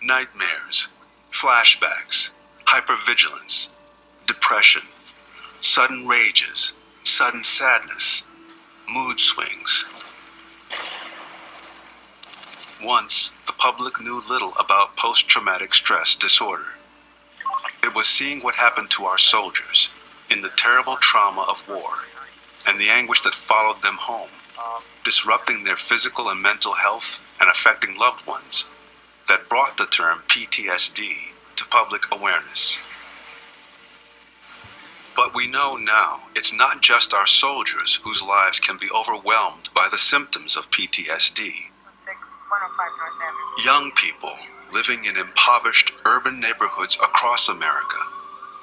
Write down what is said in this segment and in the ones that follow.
nightmares, flashbacks, hypervigilance, depression, sudden rages, sudden sadness, mood swings. Once, the public knew little about post-traumatic stress disorder. It was seeing what happened to our soldiers in the terrible trauma of war and the anguish that followed them home, disrupting their physical and mental health and affecting loved ones, that brought the term PTSD to public awareness. But we know now it's not just our soldiers whose lives can be overwhelmed by the symptoms of PTSD. Young people living in impoverished urban neighborhoods across America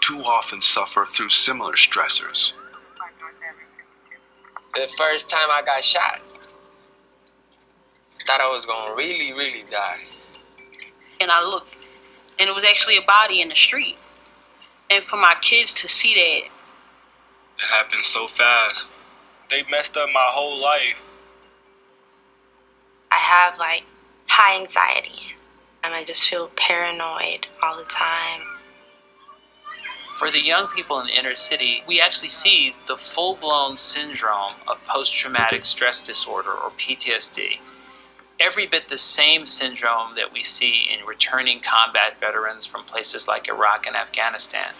too often suffer through similar stressors. The first time I got shot, thought I was gonna really die. And I looked, and it was actually a body in the street. And for my kids to see that. It happened so fast. They messed up my whole life. I have high anxiety, and I just feel paranoid all the time. For the young people in the inner city, we actually see the full-blown syndrome of post-traumatic stress disorder, or PTSD. Every bit the same syndrome that we see in returning combat veterans from places like Iraq and Afghanistan.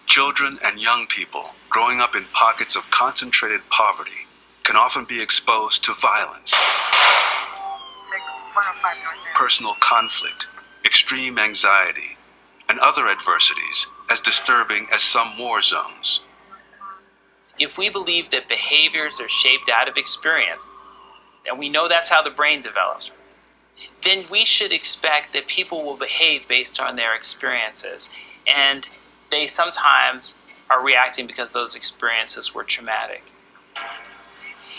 Children and young people growing up in pockets of concentrated poverty can often be exposed to violence, personal conflict, extreme anxiety, and other adversities as disturbing as some war zones. If we believe that behaviors are shaped out of experience, and we know that's how the brain develops, then we should expect that people will behave based on their experiences. And they sometimes are reacting because those experiences were traumatic.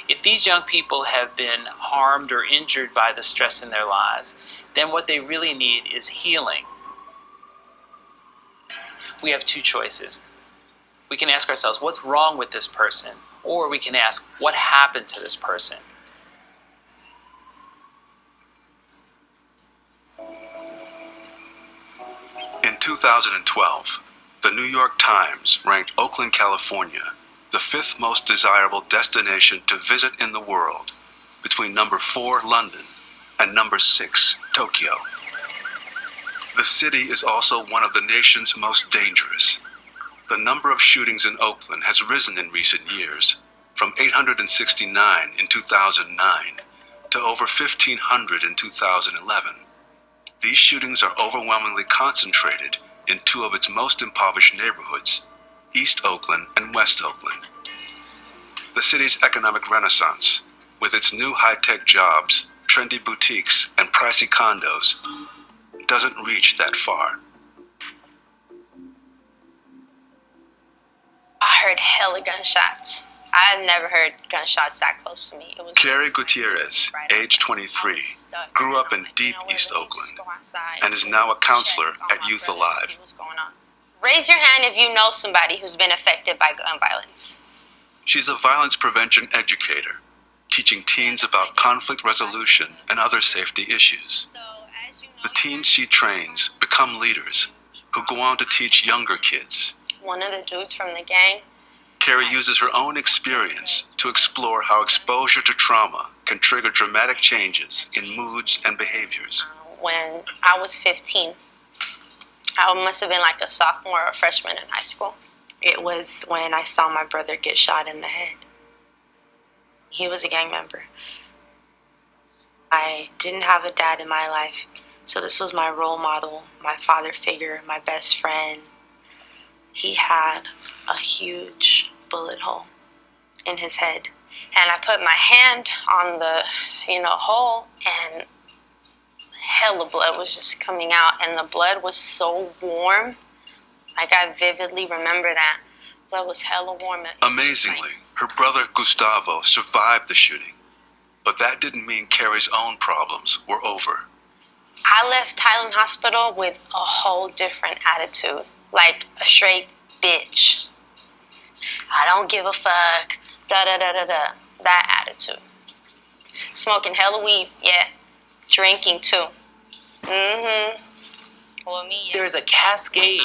If these young people have been harmed or injured by the stress in their lives, then what they really need is healing. We have two choices. We can ask ourselves, what's wrong with this person? Or we can ask, what happened to this person? In 2012, the New York Times ranked Oakland, California, the 5th most desirable destination to visit in the world, between number 4, London, and number 6, Tokyo. The city is also one of the nation's most dangerous. The number of shootings in Oakland has risen in recent years, from 869 in 2009 to over 1,500 in 2011. These shootings are overwhelmingly concentrated in two of its most impoverished neighborhoods, East Oakland and West Oakland. The city's economic renaissance, with its new high-tech jobs, trendy boutiques, and pricey condos, doesn't reach that far. I heard hella gunshots. I've never heard gunshots that close to me. It was Carrie Gutierrez, age 23, grew up in deep East Oakland and is now a counselor at Youth Alive. Raise your hand if you know somebody who's been affected by gun violence. She's a violence prevention educator, teaching teens about conflict resolution and other safety issues. The teens she trains become leaders who go on to teach younger kids. One of the dudes from the gang. Carrie uses her own experience to explore how exposure to trauma can trigger dramatic changes in moods and behaviors. When I was 15, I must have been like a sophomore or freshman in high school. It was when I saw my brother get shot in the head. He was a gang member. I didn't have a dad in my life, so this was my role model, my father figure, my best friend. He had a huge bullet hole in his head. And I put my hand on the, hole, and hella blood was just coming out. And the blood was so warm. Like, I vividly remember that. Blood was hella warm. Amazingly, her brother Gustavo survived the shooting. But that didn't mean Carrie's own problems were over. I left Highland Hospital with a whole different attitude. Like a straight bitch. I don't give a fuck. Da da da da da. That attitude. Smoking hella weed, yeah. Drinking too. Mm-hmm. Well, me. There's a cascade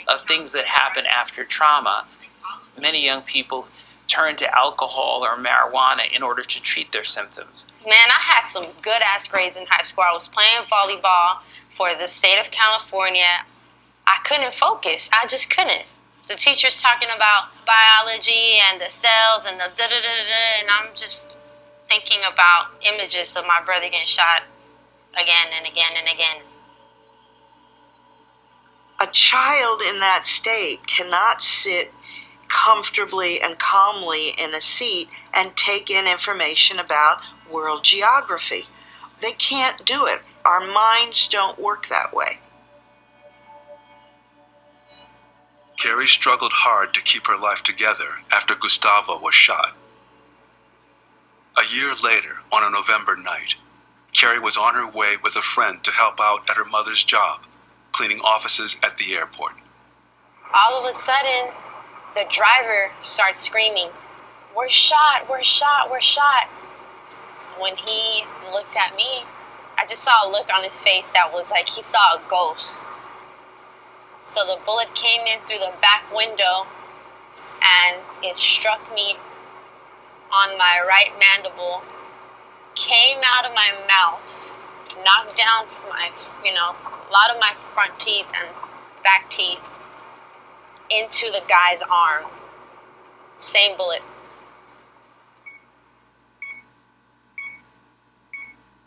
of things that happen after trauma. Many young people turn to alcohol or marijuana in order to treat their symptoms. Man, I had some good ass grades in high school. I was playing volleyball for the state of California. I couldn't focus. I just couldn't. The teacher's talking about biology and the cells and the da-da-da-da-da, and I'm just thinking about images of my brother getting shot again and again and again. A child in that state cannot sit comfortably and calmly in a seat and take in information about world geography. They can't do it. Our minds don't work that way. Carrie struggled hard to keep her life together after Gustavo was shot. A year later, on a November night, Carrie was on her way with a friend to help out at her mother's job, cleaning offices at the airport. All of a sudden, the driver starts screaming, "We're shot, we're shot, we're shot." When he looked at me, I just saw a look on his face that was like he saw a ghost. So the bullet came in through the back window and it struck me on my right mandible, came out of my mouth, knocked down my, a lot of my front teeth and back teeth into the guy's arm. Same bullet.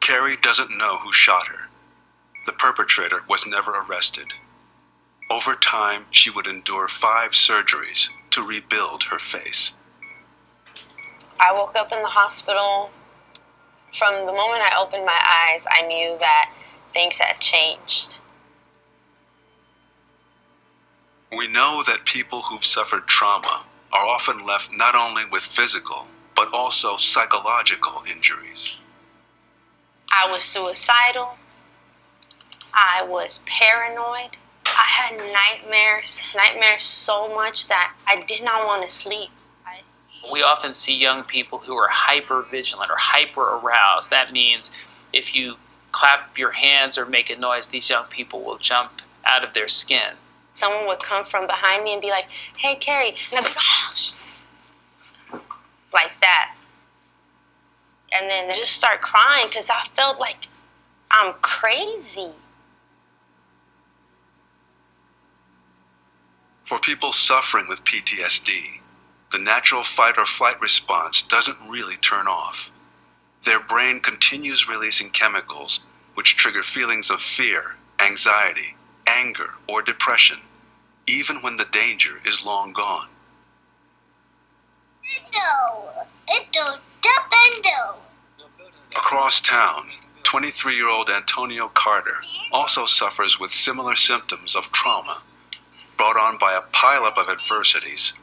Carrie doesn't know who shot her. The perpetrator was never arrested. Over time, she would endure 5 surgeries to rebuild her face. I woke up in the hospital. From the moment I opened my eyes, I knew that things had changed. We know that people who've suffered trauma are often left not only with physical, but also psychological injuries. I was suicidal. I was paranoid. I had nightmares so much that I did not want to sleep. We often see young people who are hyper vigilant or hyper aroused. That means if you clap your hands or make a noise, these young people will jump out of their skin. Someone would come from behind me and be like, "Hey, Carrie," and I'd be like, "Oh, like that. And then just start crying because I felt like I'm crazy. For people suffering with PTSD, the natural fight or flight response doesn't really turn off. Their brain continues releasing chemicals which trigger feelings of fear, anxiety, anger, or depression, even when the danger is long gone. Across town, 23-year-old Antonio Carter also suffers with similar symptoms of trauma, brought on by a pileup of adversities,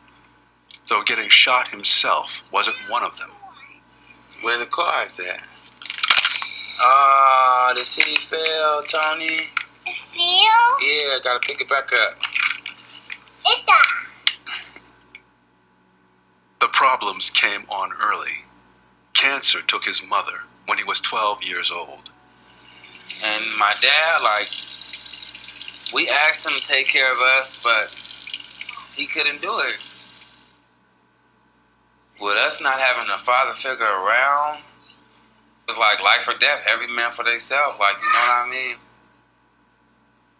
though getting shot himself wasn't one of them. Where the cars at? The city fell, Tony. It fell? Yeah, gotta pick it back up. The problems came on early. Cancer took his mother when he was 12 years old. And my dad, we asked him to take care of us, but he couldn't do it. With us not having a father figure around, it was like life or death, every man for themselves, you know what I mean?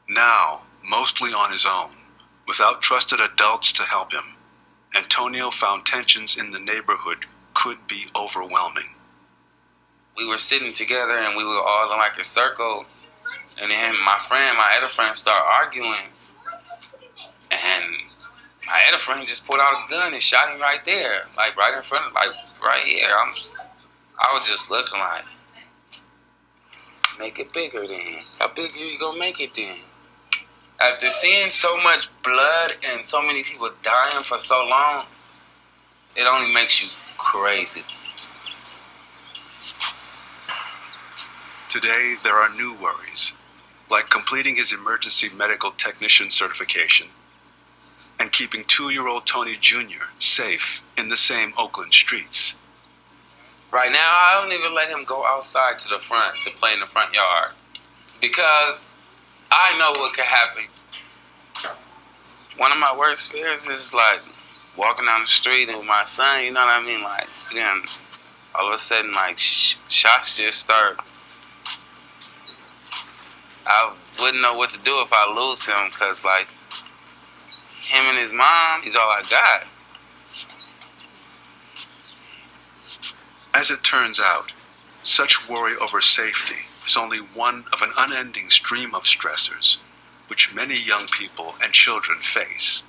Now, mostly on his own, without trusted adults to help him, Antonio found tensions in the neighborhood could be overwhelming. We were sitting together and we were all in a circle, and then my other friend started arguing, and my other friend just pulled out a gun and shot him right there, right in front of, right here. I was just looking make it bigger then. How big are you gonna make it then? After seeing so much blood and so many people dying for so long, it only makes you crazy. Today, there are new worries, like completing his emergency medical technician certification and keeping 2-year-old Tony Jr. safe in the same Oakland streets. Right now, I don't even let him go outside to the front to play in the front yard because I know what could happen. One of my worst fears is like walking down the street with my son, you know what I mean? Like, then all of a sudden, like, shots just start. I wouldn't know what to do if I lose him because, like, him and his mom, he's all I got. As it turns out, such worry over safety is only one of an unending stream of stressors which many young people and children face.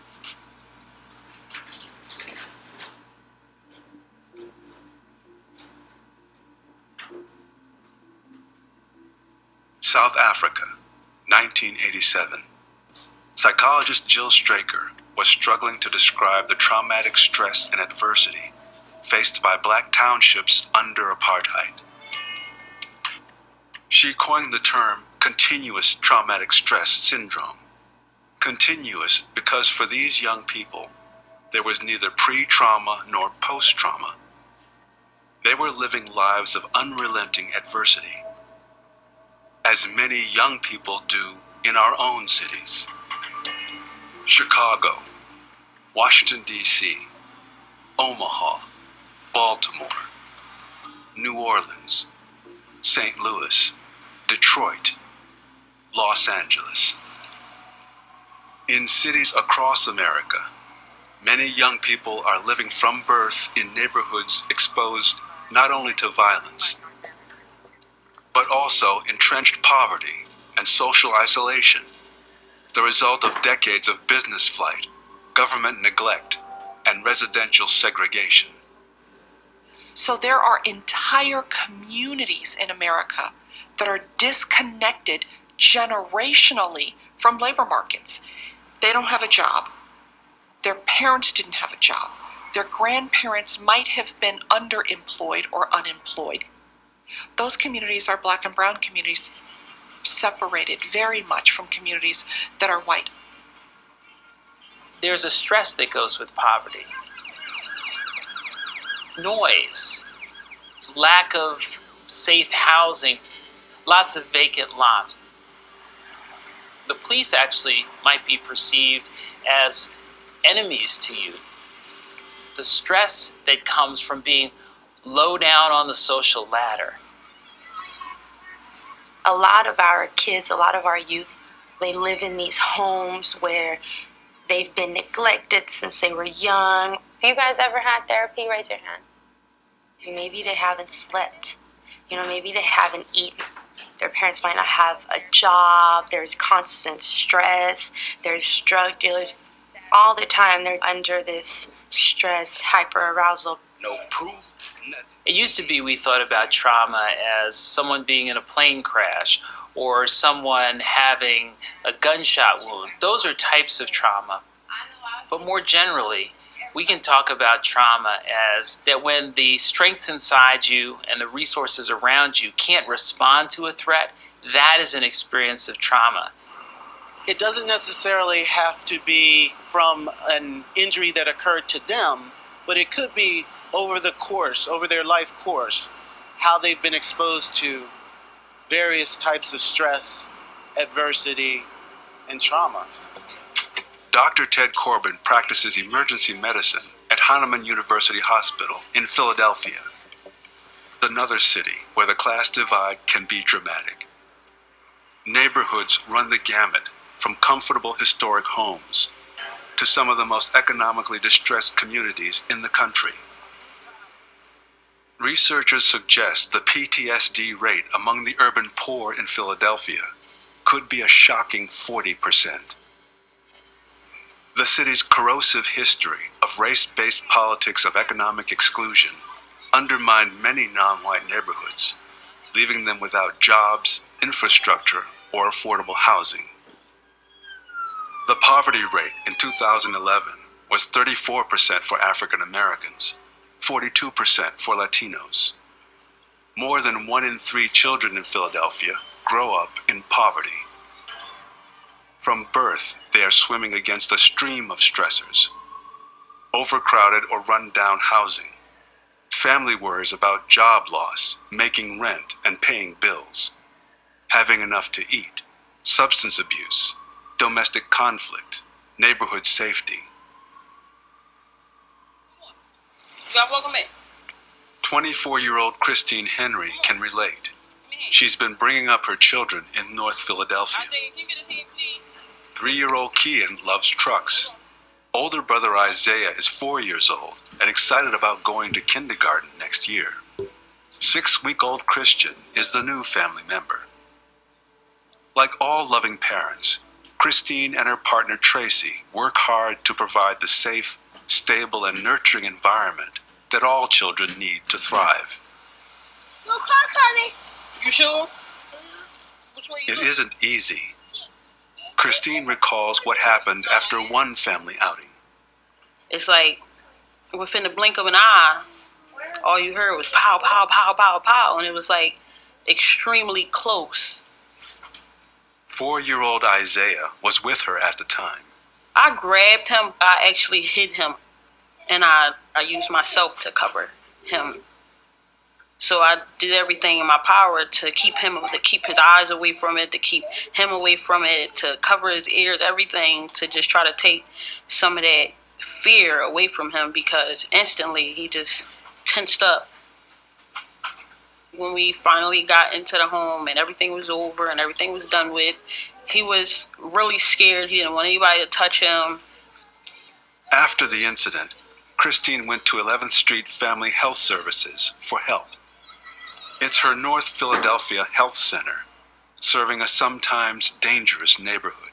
South Africa, 1987. Psychologist Jill Straker was struggling to describe the traumatic stress and adversity faced by black townships under apartheid. She coined the term continuous traumatic stress syndrome. Continuous because for these young people, there was neither pre-trauma nor post-trauma. They were living lives of unrelenting adversity, as many young people do in our own cities. Chicago, Washington, D.C., Omaha, Baltimore, New Orleans, St. Louis, Detroit, Los Angeles. In cities across America, many young people are living from birth in neighborhoods exposed not only to violence, but also entrenched poverty and social isolation, the result of decades of business flight, government neglect, and residential segregation. So there are entire communities in America that are disconnected generationally from labor markets. They don't have a job. Their parents didn't have a job. Their grandparents might have been underemployed or unemployed. Those communities are black and brown communities, separated very much from communities that are white. There's a stress that goes with poverty. Noise, lack of safe housing, lots of vacant lots. The police actually might be perceived as enemies to you. The stress that comes from being low down on the social ladder. A lot of our kids, a lot of our youth, they live in these homes where they've been neglected since they were young. Have you guys ever had therapy? Raise your hand. Maybe they haven't slept. Maybe they haven't eaten. Their parents might not have a job. There's constant stress. There's drug dealers. All the time they're under this stress, hyperarousal. No proof, nothing. It used to be we thought about trauma as someone being in a plane crash or someone having a gunshot wound. Those are types of trauma. But more generally, we can talk about trauma as that when the strengths inside you and the resources around you can't respond to a threat, that is an experience of trauma. It doesn't necessarily have to be from an injury that occurred to them, but it could be over their life course, how they've been exposed to various types of stress, adversity, and trauma. Dr. Ted Corbin practices emergency medicine at Hahnemann University Hospital in Philadelphia, another city where the class divide can be dramatic. Neighborhoods run the gamut from comfortable historic homes to some of the most economically distressed communities in the country. Researchers suggest the PTSD rate among the urban poor in Philadelphia could be a shocking 40%. The city's corrosive history of race-based politics of economic exclusion undermined many non-white neighborhoods, leaving them without jobs, infrastructure, or affordable housing. The poverty rate in 2011 was 34% for African Americans, 42% for Latinos. More than 1 in 3 children in Philadelphia grow up in poverty. From birth, they are swimming against a stream of stressors: overcrowded or run-down housing, Family worries about job loss, making rent and paying bills, having enough to eat, substance abuse, domestic conflict, neighborhood safety. You got welcome in. 24-year-old Christine Henry can relate. She's been bringing up her children in North Philadelphia. 3-year-old Kian loves trucks. Older brother Isaiah is 4 years old and excited about going to kindergarten next year. 6-week-old Christian is the new family member. Like all loving parents, Christine and her partner Tracy work hard to provide the safe, stable, and nurturing environment that all children need to thrive. No car coming. You sure? Which way you It isn't easy. Christine recalls what happened after one family outing. It's like within the blink of an eye, all you heard was pow, pow, pow, pow, pow, and it was like extremely close. 4-year-old Isaiah was with her at the time. I grabbed him. I actually hid him, and I used myself to cover him. So I did everything in my power to keep his eyes away from it, to keep him away from it, to cover his ears, everything, to just try to take some of that fear away from him, because instantly he just tensed up. When we finally got into the home and everything was over and everything was done with, he was really scared. He didn't want anybody to touch him. After the incident, Christine went to 11th Street Family Health Services for help. It's her North Philadelphia Health Center, serving a sometimes dangerous neighborhood.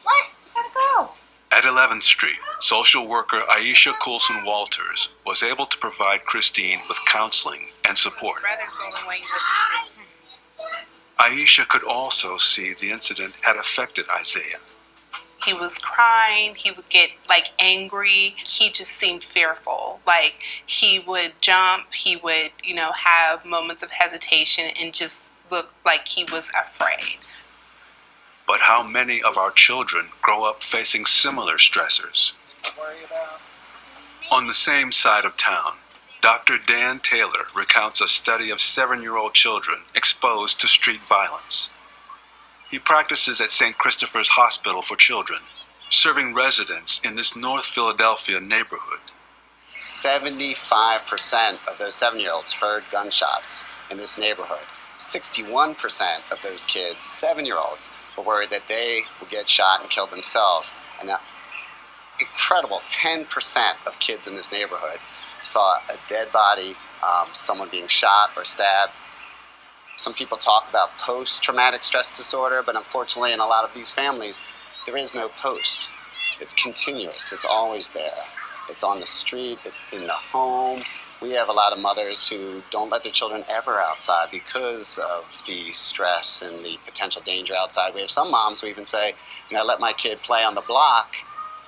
What? Gotta go. At 11th Street, social worker Aisha Coulson Walters was able to provide Christine with counseling and support. Brother's the only one you listen to. Aisha could also see the incident had affected Isaiah. He was crying, he would get angry, he just seemed fearful. He would jump, he would, have moments of hesitation and just look like he was afraid. But how many of our children grow up facing similar stressors? On the same side of town, Dr. Dan Taylor recounts a study of 7-year-old children exposed to street violence. He practices at St. Christopher's Hospital for Children, serving residents in this North Philadelphia neighborhood. 75% of those 7-year-olds heard gunshots in this neighborhood. 61% of those kids, 7-year-olds, were worried that they would get shot and kill themselves. And now, incredible, 10% of kids in this neighborhood saw a dead body, someone being shot or stabbed. Some people talk about post-traumatic stress disorder, but unfortunately in a lot of these families, there is no post. It's continuous, it's always there. It's on the street, it's in the home. We have a lot of mothers who don't let their children ever outside because of the stress and the potential danger outside. We have some moms who even say, I let my kid play on the block,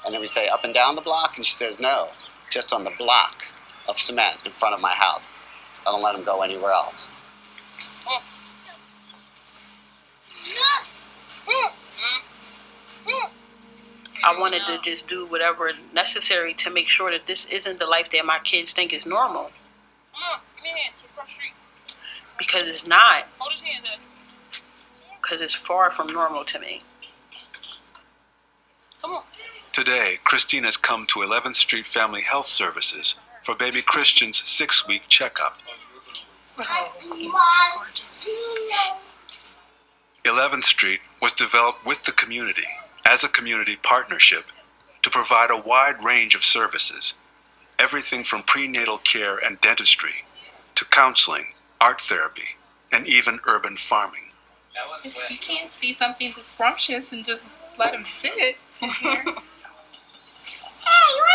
and then we say up and down the block, and she says, no, just on the block of cement in front of my house. I don't let them go anywhere else. I wanted to just do whatever necessary to make sure that this isn't the life that my kids think is normal. Because it's not. Because it's far from normal to me. Come on. Today, Christine has come to 11th Street Family Health Services for baby Christian's 6-week checkup. 11th Street was developed with the community as a community partnership to provide a wide range of services, everything from prenatal care and dentistry to counseling, art therapy, and even urban farming. You can't see something scrumptious and just let him sit. Hey, what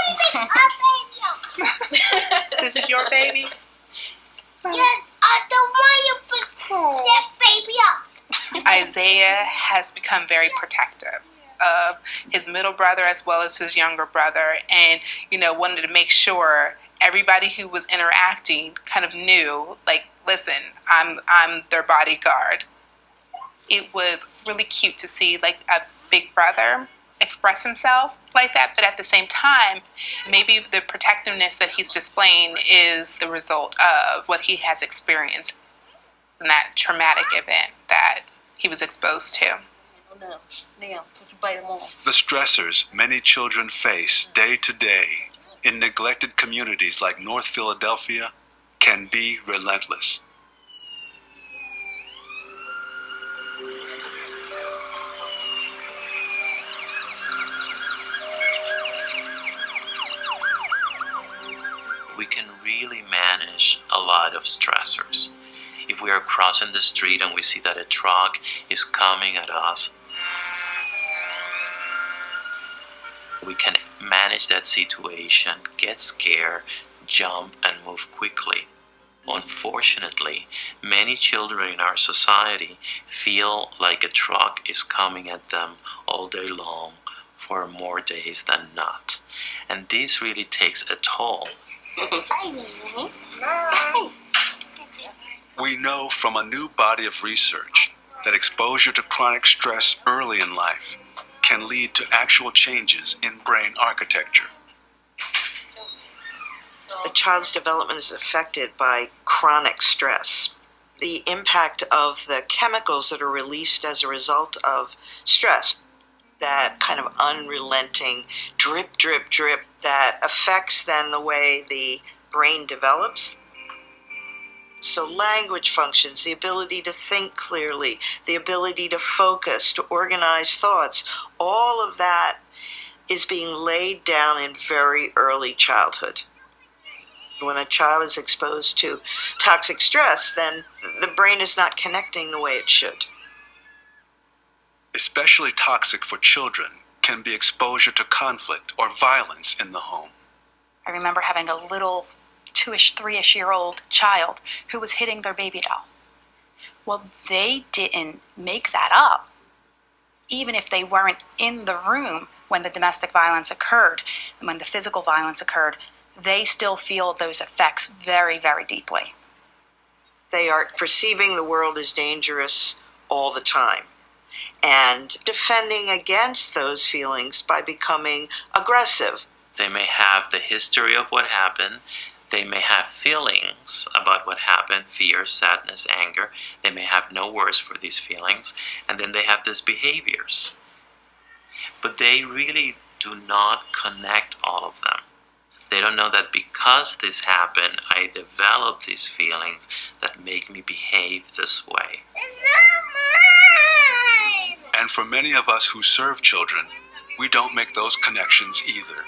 do you think our baby up? This is your baby? Yeah, the one you put that baby up. Isaiah has become very protective of his middle brother as well as his younger brother, and wanted to make sure everybody who was interacting kind of knew, listen, I'm their bodyguard. It was really cute to see a big brother express himself like that, but at the same time, maybe the protectiveness that he's displaying is the result of what he has experienced in that traumatic event that he was exposed to. The stressors many children face day to day in neglected communities like North Philadelphia can be relentless. We can really manage a lot of stressors. If we are crossing the street and we see that a truck is coming at us, we can manage that situation, get scared, jump, and move quickly. Unfortunately, many children in our society feel like a truck is coming at them all day long for more days than not. And this really takes a toll. We know from a new body of research that exposure to chronic stress early in life can lead to actual changes in brain architecture. A child's development is affected by chronic stress. The impact of the chemicals that are released as a result of stress, that kind of unrelenting drip, drip, drip that affects then the way the brain develops. So language functions, the ability to think clearly, the ability to focus, to organize thoughts, all of that is being laid down in very early childhood. When a child is exposed to toxic stress, then the brain is not connecting the way it should. Especially toxic for children can be exposure to conflict or violence in the home. I remember having a little 2-ish, 3-ish year old child who was hitting their baby doll. Well, they didn't make that up. Even if they weren't in the room when the domestic violence occurred and when the physical violence occurred, they still feel those effects very, very deeply. They are perceiving the world as dangerous all the time and defending against those feelings by becoming aggressive. They may have the history of what happened. They may have feelings about what happened, fear, sadness, anger. They may have no words for these feelings. And then they have these behaviors. But they really do not connect all of them. They don't know that because this happened, I developed these feelings that make me behave this way. And for many of us who serve children, we don't make those connections either.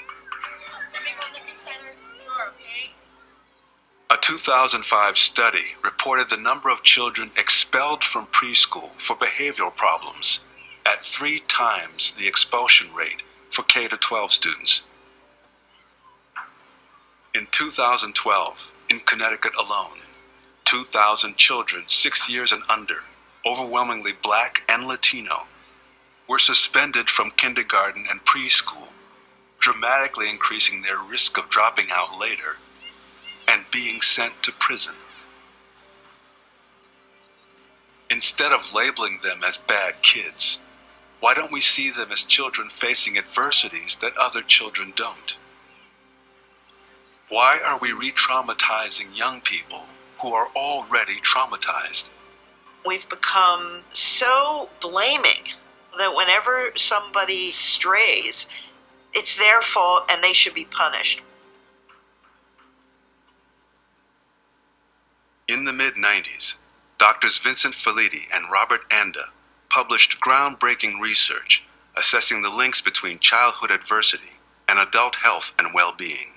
A 2005 study reported the number of children expelled from preschool for behavioral problems at 3 times the expulsion rate for K-12 students. In 2012, in Connecticut alone, 2,000 children 6 years and under, overwhelmingly Black and Latino, were suspended from kindergarten and preschool, dramatically increasing their risk of dropping out later and being sent to prison. Instead of labeling them as bad kids, why don't we see them as children facing adversities that other children don't? Why are we re-traumatizing young people who are already traumatized? We've become so blaming that whenever somebody strays, it's their fault and they should be punished. In the mid-90s, Doctors Vincent Felitti and Robert Anda published groundbreaking research assessing the links between childhood adversity and adult health and well-being.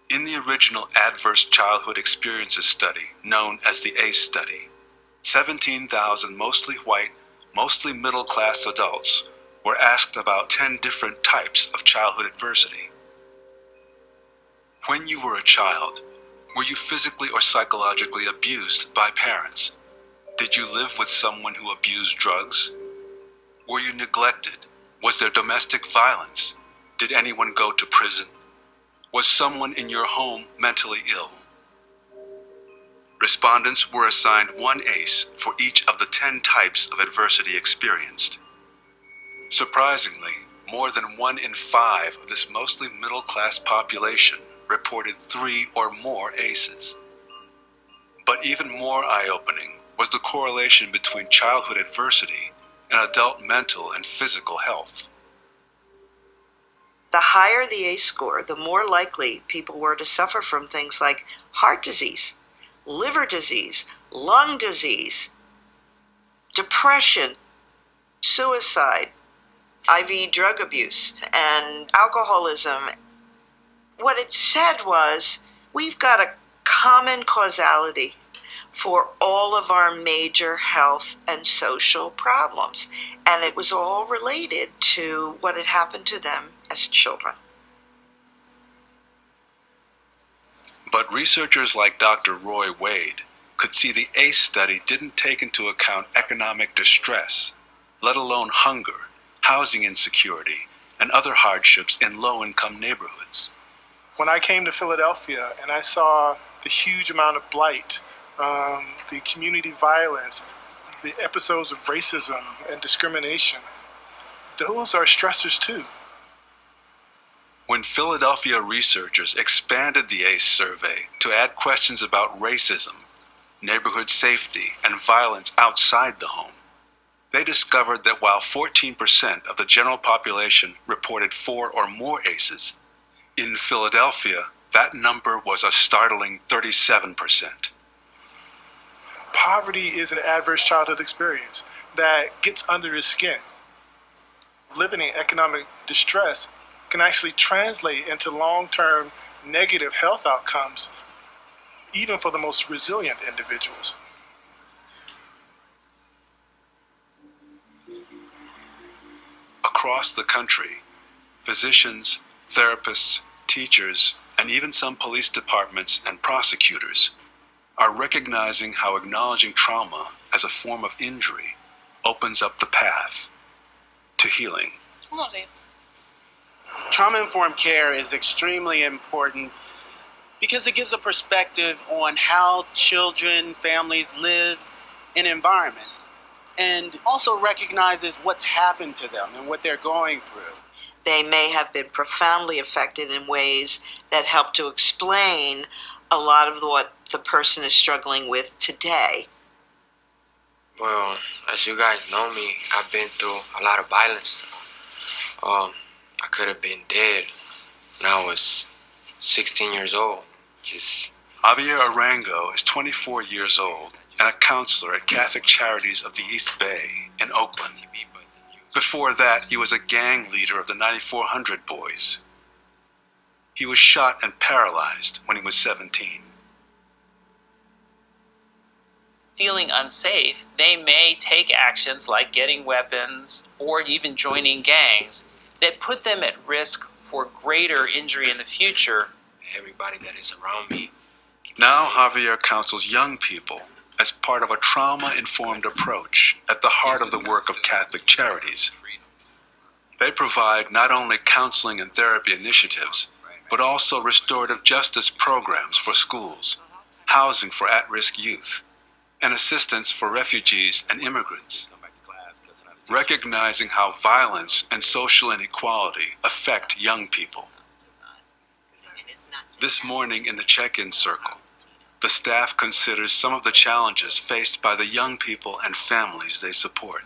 In the original Adverse Childhood Experiences study, known as the ACE study, 17,000 mostly white, mostly middle-class adults were asked about 10 different types of childhood adversity. When you were a child, were you physically or psychologically abused by parents? Did you live with someone who abused drugs? Were you neglected? Was there domestic violence? Did anyone go to prison? Was someone in your home mentally ill? Respondents were assigned 1 ACE for each of the 10 types of adversity experienced. Surprisingly, more than 1 in 5 of this mostly middle-class population reported 3 or more ACEs. But even more eye-opening was the correlation between childhood adversity and adult mental and physical health. The higher the ACE score, the more likely people were to suffer from things like heart disease, liver disease, lung disease, depression, suicide, IV drug abuse, and alcoholism. What it said was, we've got a common causality for all of our major health and social problems, and it was all related to what had happened to them as children. But researchers like Dr. Roy Wade could see the ACE study didn't take into account economic distress, let alone hunger, housing insecurity, and other hardships in low-income neighborhoods. When I came to Philadelphia and I saw the huge amount of blight, the community violence, the episodes of racism and discrimination, those are stressors too. When Philadelphia researchers expanded the ACE survey to add questions about racism, neighborhood safety, and violence outside the home, they discovered that while 14% of the general population reported 4 or more ACEs, in Philadelphia, that number was a startling 37%. Poverty is an adverse childhood experience that gets under his skin. Living in economic distress can actually translate into long-term negative health outcomes, even for the most resilient individuals. Across the country, physicians, therapists, teachers, and even some police departments and prosecutors are recognizing how acknowledging trauma as a form of injury opens up the path to healing. Trauma-informed care is extremely important because it gives a perspective on how children, families live in environments, and also recognizes what's happened to them and what they're going through. They may have been profoundly affected in ways that help to explain a lot of what the person is struggling with today. Well, as you guys know me, I've been through a lot of violence. I could have been dead when I was 16 years old. Javier Arango is 24 years old and a counselor at Catholic Charities of the East Bay in Oakland. Before that, he was a gang leader of the 9400 Boys. He was shot and paralyzed when he was 17. Feeling unsafe, they may take actions like getting weapons or even joining gangs that put them at risk for greater injury in the future. Everybody that is around me. Now Javier counsels young people as part of a trauma-informed approach at the heart of the work of Catholic Charities. They provide not only counseling and therapy initiatives, but also restorative justice programs for schools, housing for at-risk youth, and assistance for refugees and immigrants. Recognizing how violence and social inequality affect young people. This morning in the check-in circle, the staff considers some of the challenges faced by the young people and families they support.